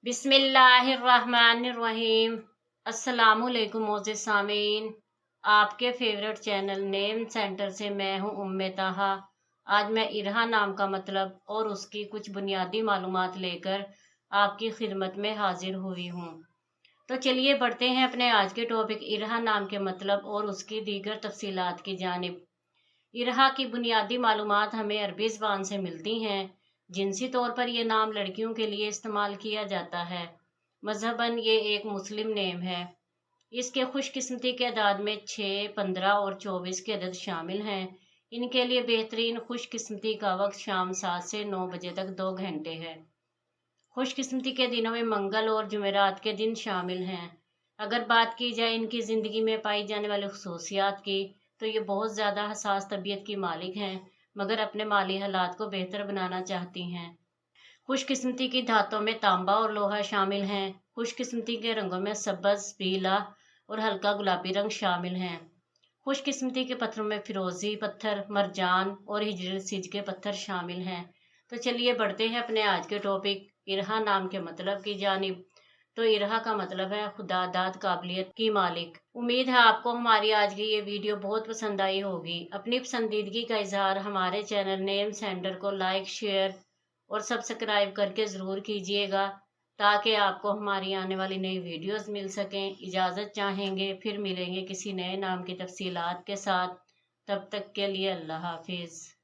बिस्मिल्लाहिर्रहमानिर्रहीम। अस्सलामुअलैकुम मोअज़्ज़िज़ सामीन, आपके फेवरेट चैनल नेम सेंटर से मैं हूँ उम्मे ताहा। आज मैं इरहा नाम का मतलब और उसकी कुछ बुनियादी मालूमात लेकर आपकी खिदमत में हाजिर हुई हूँ। तो चलिए बढ़ते हैं अपने आज के टॉपिक इरहा नाम के मतलब और उसकी दीगर तफसीलात की जानिब। इरहा की बुनियादी मालूमात हमें अरबी ज़बान से मिलती हैं। जिनसी तौर पर यह नाम लड़कियों के लिए इस्तेमाल किया जाता है। मजहबन ये एक मुस्लिम नेम है। इसके खुशकिस्मती के अदाद में 6, 15 और 24 के अदद शामिल हैं। इनके लिए बेहतरीन खुशकिस्मती का वक्त शाम 7 से 9 बजे तक 2 घंटे है। खुशकिस्मती के दिनों में मंगल और जुमेरात के दिन शामिल हैं। अगर बात की जाए इनकी ज़िंदगी में पाई जाने वाली खसूसियात की, तो ये बहुत ज़्यादा हसास तबीयत की मालिक हैं, मगर अपने माली हालात को बेहतर बनाना चाहती हैं। खुशकिस्मती की धातों में तांबा और लोहा शामिल हैं। खुशकिस्मती के रंगों में सब्ज, पीला और हल्का गुलाबी रंग शामिल हैं। खुशकिस्मती के पत्थरों में फिरोजी पत्थर, मरजान और हिजर सिज के पत्थर शामिल हैं। तो चलिए बढ़ते हैं अपने आज के टॉपिक इरहा नाम के मतलब की जानिब। तो इरहा का मतलब है खुदा दाद काबिलियत की मालिक। उम्मीद है आपको हमारी आज की ये वीडियो बहुत पसंद आई होगी। अपनी पसंदीदगी का इजहार हमारे चैनल नेम सेंटर को लाइक, शेयर और सब्सक्राइब करके ज़रूर कीजिएगा, ताकि आपको हमारी आने वाली नई वीडियोस मिल सकें। इजाज़त चाहेंगे, फिर मिलेंगे किसी नए नाम की तफसीलात के साथ। तब तक के लिए अल्लाह हाफिज़।